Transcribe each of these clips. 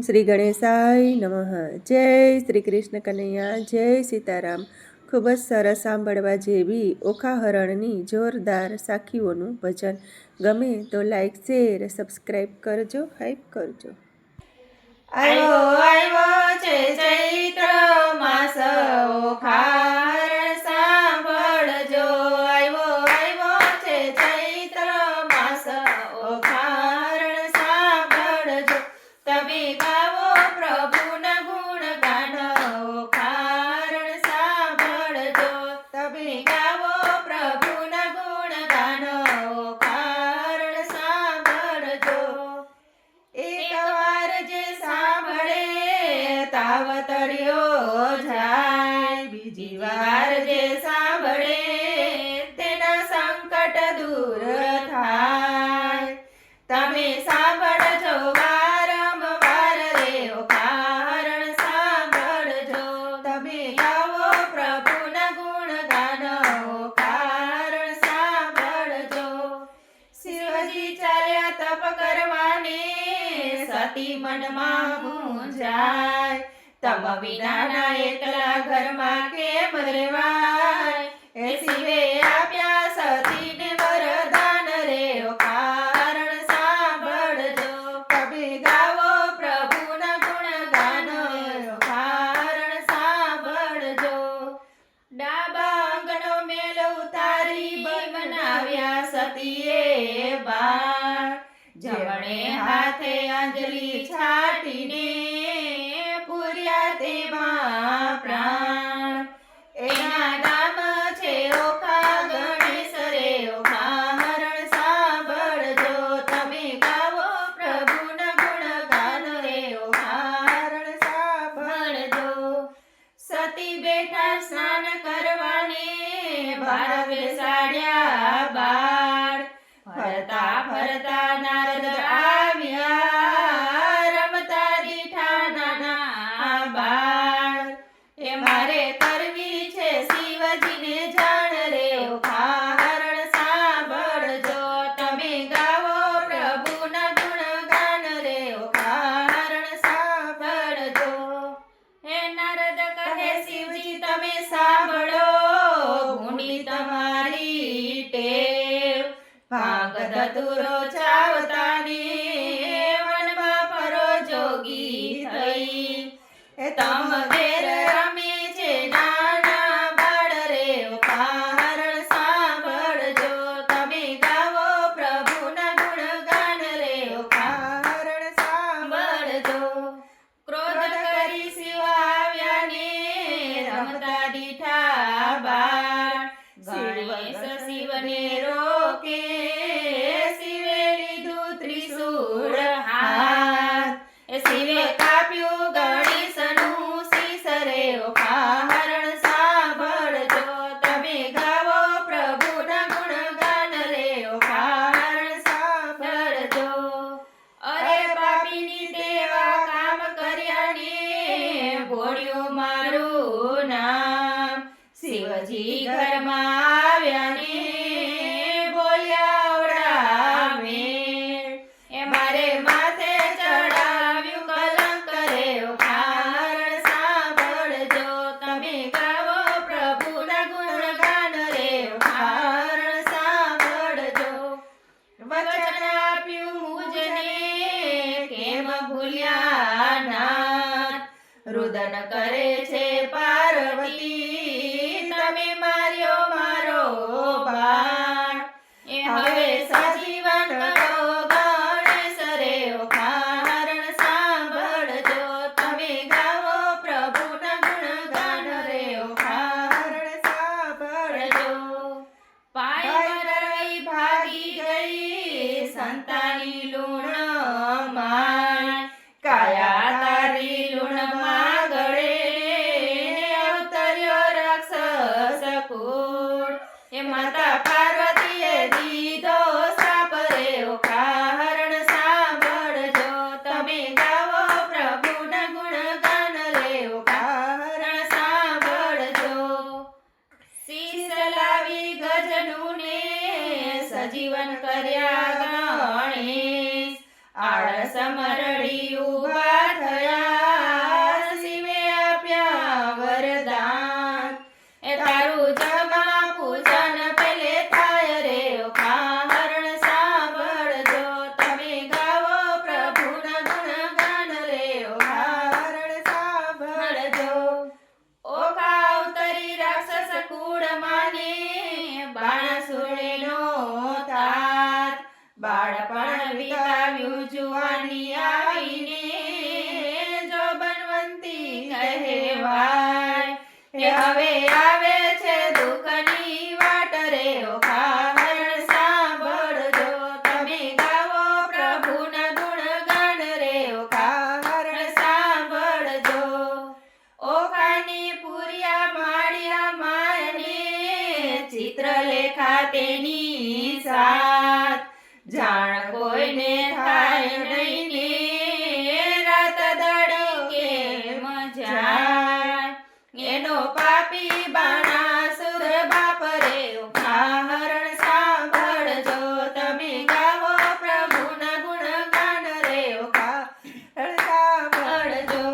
શ્રી ગણેશાય નમઃ. જય શ્રી કૃષ્ણ કનૈયા, જય સીતારામ. ખૂબ જ સરસ સાંભળવા જેવી ઓખાહરણની જોરદાર સાખીઓનું ભજન. ગમે તો લાઈક, શેર, સબસ્ક્રાઈબ કરજો, હાઈપ કરજો. આવ્યો છે ચૈત્ર માસ ઓખાહરણ સાંભળજો. આવ્યો છે ચૈત્ર માસ ઓખાહરણ સાંભળજો. તમે ગાવો પ્રભુના ગુણગાન ઓખાહરણ સાંભળજો. તમે ગાવો પ્રભુના ગુણગાન ઓખાહરણ સાંભળજો. એકવાર જે સાંભળે તાવતર્યો જાય, બીજી વાર જે સાંભળે તેના સંકટ દૂર થાય. તમે સાંભળજો વારંવાર રે ઓખાહરણ સાંભળજો. તમે ગાવો પ્રભુના ગુણગાન ઓખાહરણ સાંભળજો. શિવજી ચાલ્યા તપ કરવાને, સતી મનમાં મૂંઝાય. તમ વિનાના એકલા ઘરમાં કેમ રહેવાય? એ શિવે આપ્યા સતીને વરદાન રે ઓખાહરણ સાંભળજો. તમે ગાવો પ્રભુના ગુણગાન ઓખાહરણ સાંભળજો. ડાબા અંગનો મેલ ઉતારી બનાવ્યા સતીએ બાળ. જમણે હાથે અંજલિ છાટીને પૂર્યા તેમાં પ્રાણ. એના નામ છે ઓખા ગણેશ રે ઓખાહરણ સાંભળજો. તમે ગાવો પ્રભુના ગુણગાન રે ઓખાહરણ સાંભળજો. સતી બેઠા સ્નાન કરવાને, બાર બેસાડ્યા બાળ. ફરતા ફરતા નારદ આવ્યા, રમતા દીઠા નાના બાળ. એ મારે કરવી છે શિવજીને જાણ રે ઓખાહરણ સાંભળજો. તમે ગાવો પ્રભુના ગુણગાન રે ઓખાહરણ સાંભળજો. હે નારદ કહે શિવજી તમે સાંભળો, ભૂંડી તમારી ટેવ. ભાંગ ધતુરો ચાવતાને વનમાં પરો જોગી થઈ. એ તમ ઘેર રમે છે નાના બાળ રે ઓખાહરણ સાંભળજો. તમે ગાવો પ્રભુના ગુણગાન રે ઓખાહરણ સાંભળજો. ક્રોધ કરી શિવ આવ્યા ને, રમતા દીઠા બાળ. ગણેશ શિવને રોકે, શિવે લીધું ત્રિશૂળ હાથ. એ શિવે કાપ્યું ગણેશનું શીશ રે ઓખાહરણ સાંભળજો. તમે ગાવો પ્રભુના ગુણગાન રે ઓખાહરણ સાંભળજો. અરે પાપીની દેવા કામ કર્યા ને, ભોળ્યું મારું નામ. શિવજી ઘરમાં આવ્યા ને, બોલ્યા અવળા મેં. એ મારે માથે ચડાવ્યું કલંક રે ઓખાહરણ સાંભળજો. તમે ગાવો પ્રભુના ગુણગાન રે ઓખાહરણ સાંભળજો. વચન આપ્યું મુજને, કેમ ભૂલ્યા નાથ. રુદન કરે છે પાર્વતી, તમે માર્યો મારો બાણ. એ હવે સજીવન કરો ગણેશ રે ઓખાહરણ સાંભળજો. તમે ગાવો પ્રભુના ગુણગાન રે ઓખાહરણ સાંભળજો. પાયમાં રહી ભાગી ગઈ સંતાની લૂણ માય. કાયા તારી લૂણમાં ગળે ને અવતર્યો રાક્ષસ કૂળ. એ માતા પાર્વતીએ દીધો શ્રાપ રે ઓખાહરણ સાંભળજો. તમે ગાવો પ્રભુના ગુણગાન રે ઓખાહરણ સાંભળજો. શીશ લાવી ગજનું ને સજીવન કર્યા ગણેશ. આળસ મરડી ઊભા થયા શિવે આપ્યા વરદાન એ તારું જમા પૂજન પેલે થાય રે ઓખા હરણ સાંભળજો તમે ગાવો પ્રભુના ગુણગાન રે ઓખા હરણ સાંભળજો ઓખા અવતરી રાક્ષસ કુળ માને બાણાસુરનો તાત બાળપણ વિતાવ્યું જુવાની આવીને જો બનવંતી કહેવાય એ હવે આવે છે દુઃખની વાટ રે ઓખા હરણ સાંભળજો તમે ગાવો પ્રભુના ગુણગાન રે ઓખા હરણ સાંભળજો ઓખાની પુરિયા માળિયા માને ચિત્રલેખા તેની સાથ જાણ કોઈને થાય નહીં ને રાત દાડી કેમ જાય એનો પાપી બાણાસુર બાપ રે ઓખા હરણ સાંભળજો તમે ગાવો પ્રભુના ગુણગાન રે ઓખા હરણ સાંભળજો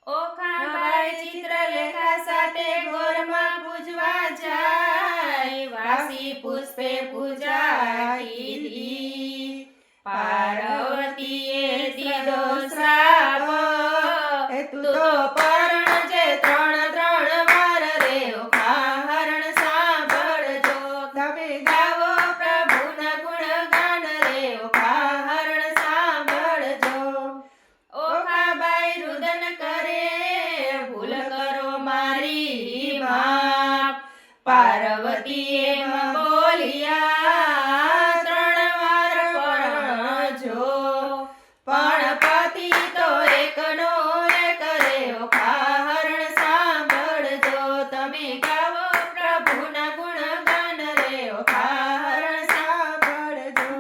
ઓખા બાઈ ચિત્રલેખા સાથે ઘોરમાં પૂજવા જાય વાસી પુષ્પે પૂજા કીધી પાર્વતીએ દીધો શ્રાપ તું તો પરણજે 3 વાર રે ઓખા હરણ સાંભળજો તમે ગાવો પ્રભુના ગુણગાન રે ઓખા હરણ સાંભળજો ઓખા બાઈ રુદન કરે ભૂલ કરો મારી માપ પાર્વતીએ બોલ્યા 3 વાર પરણજો પણ પતિ તો એકનો એક રે ઓખા હરણ સાંભળજો તમે ગાવો પ્રભુના ગુણગાન રે ઓખા હરણ સાંભળજો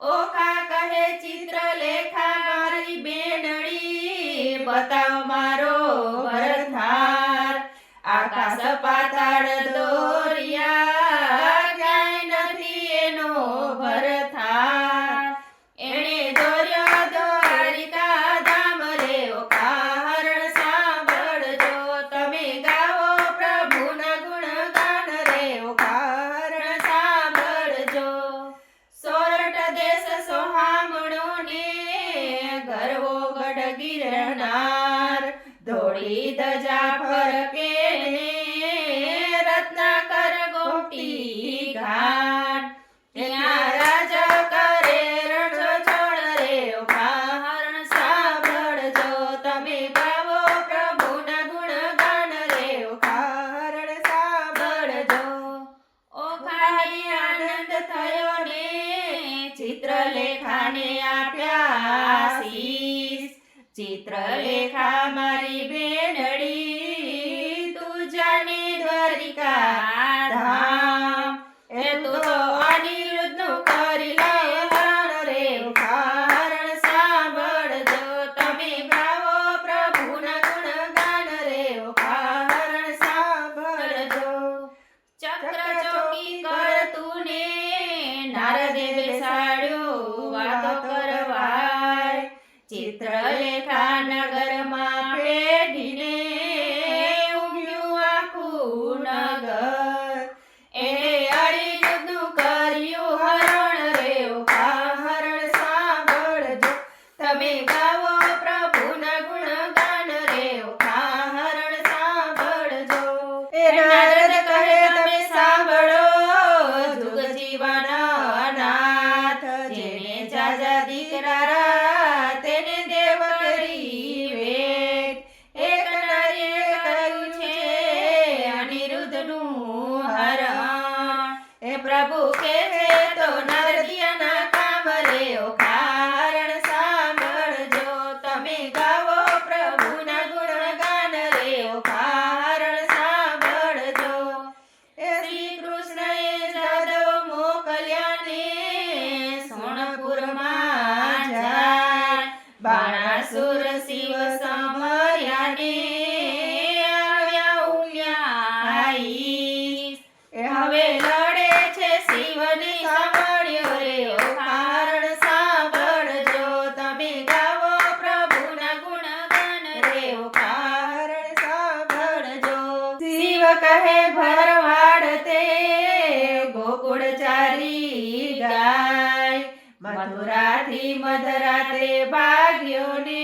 ઓખા કહે ચિત્રલેખા મારી બેનડી બતાવ મારો ભરથાર આકાશ પાતાળ દોરિયા ક્યાંય નથી એનો ભરથાર એણે દોર્યો દ્વારિકા ધામ રે ઓખા હરણ સાંભળજો તમે ગાવો પ્રભુના ગુણગાન રે ઓખા હરણ સાંભળજો સોરઠ દેશ સોહામણો ને ગરવો ગઢ ગિરનાર ધોળી ધજા ફરકે ને રત્નાકર ગોમતી ઘાટ ત્યાં રાજ કરે રણછોડ રે ઓખા હરણ સાંભળજો તમે ગાવો પ્રભુના ગુણગાન રે ઓખા હરણ સાંભળજો ઓખાને આનંદ થયો ને ચિત્રલેખાને આપ્યા શીશ ચિત્રલેખા મારી બેનડી તું જાને દ્વારિકા ધામ એ તું તો અનિરુદ્ધનું કરી લે હરણ રે ઓખા હરણ સાંભળજો તમે ગાવો પ્રભુના ગુણગાન રે ઓખા હરણ સાંભળજો ચક્ર ચોકી કરતું ને નારદે બેસાડ્યો વાતો કરવાય ચિત્રલેખા નગરમાં પેઢીને ઉગ્યું આખું નગર એને અનિરુદ્ધનું કર્યું હરણ રે ઓખા હરણ સાંભળજો તમે ગાવો પ્રભુના ગુણગાન રે ઓખા હરણ સાંભળજો એ નારદ કહે તમે સાંભળો જુગ જીવન અનાથ જેને જાજા દીકરા તેને દેવ કરી વેદ એક નારીએ કર્યું છે અનિરુદ્ધનું હરણ એ પ્રભુ કે છે તો નરદિયાના કામ રે ઓખા હરણ સાંભળજો તમે ગાવો પ્રભુના ગુણગાન રે ઓખા હરણ સાંભળજો એ શ્રી કૃષ્ણએ જાદવ મોકલ્યા ને સોણપુરમાં જાય બાણાસુર શિવ સમર્યા ને આવ્યા ઉમ્યા આઈ એ હવે લડે છે શિવની સાંભળ્યો ગુણચારી ગાય મથુરાથી મધરાતે ભાગ્યો ને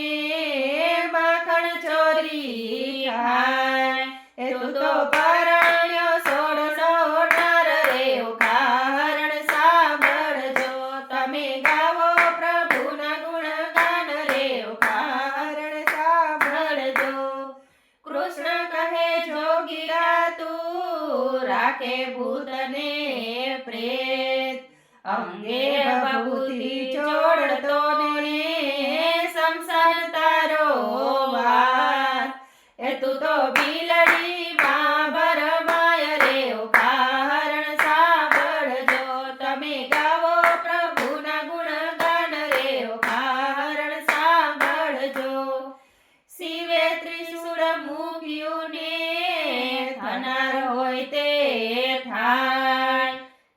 માખણ ચોરી ખાય એ તું તો પરણ્યો 16 નર રે ઉખાહરણ સાંભળજો તમે ગાવો પ્રભુના ગુણગાન રે ઉખાહરણ સાંભળજો કૃષ્ણ કહે જોગીરા તું રાખે ભૂતને પ્રેત અંગે બબૂતી ચોડતો ને સમસાન તારો વાત એ તું તો બિલડી માં ભરમાય રે ઉખાહરણ સાંભળજો તમે ગાવો પ્રભુના ગુણગાન રે ઉખાહરણ સાંભળજો શિવે ત્રિશૂળ મૂક્યું ને થનાર હોય તે થાય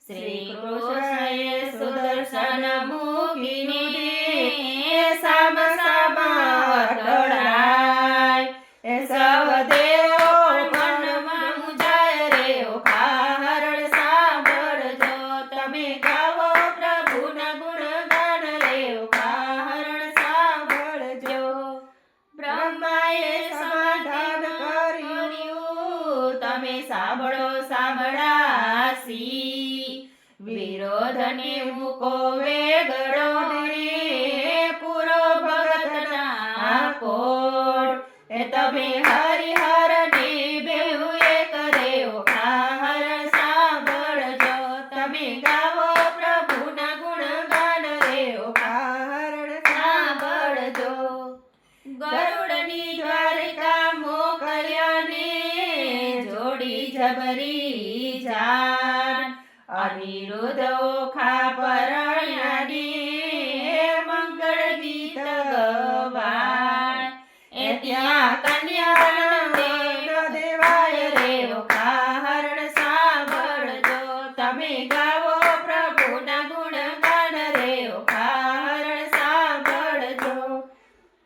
શ્રી કૃષ્ણએ સુદર્શન મૂકીને સામ વટોળાય એ સૌ દેવો મનમાં મુંજાય રે ઉખાહરણ સાંભળજો તમે ગાવો પ્રભુના ગુણગાન રે ઉખાહરણ સાંભળજો બ્રહ્માએ સમાધાન કર્યું તમે સાંભળો સાંભળાસી વિરોધને મૂકો વેગળો ને પૂરો ભગતના કોડ એ તમે હરિહર ને બેહુ એક રે ઉખાહરણ સાંભળજો તમે ગાવો પ્રભુના ગુણગાન રે ઉખાહરણ સાંભળજો ગરુડની દ્વારિકા મોકલ્યા ને જોડી જબરી જાન અનિરુદ્ધ ઓખા પરણ્યાની મંગળ ગીત ગવાય એ ત્યાં કન્યા દેવાય રે ઉખાહરણ સાંભળજો તમે ગાવો પ્રભુના ગુણગાન રે ઉખાહરણ સાંભળજો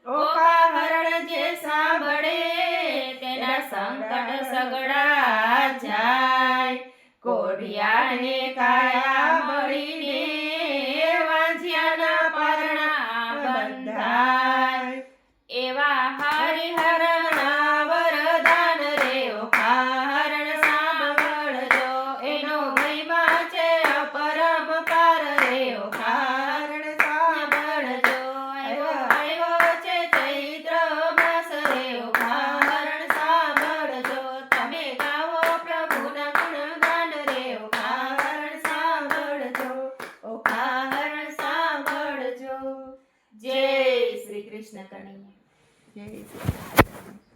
ઉખાહરણ જે સાંભળે તેના સંકટ સગડા જાય કોઢિયાને કાયા મળીને વાંઝિયાના પરણા બંધાય એવા હરિહરના વરદાન રે ઉખાહરણ સાંભળજો એનો મહિમા છે અપરંપાર રે ઉખાહરણ સાંભળજો આવ્યો છે ચૈત્ર માસ રે ઉખાહરણ સાંભળજો તમે ગાવો પ્રભુના ગુણગાન રે ઉખાહરણ સાંભળજો ઉખાહરણ સાંભળજો જય શ્રી કૃષ્ણ કનૈયા જય શ્રી કૃષ્ણ.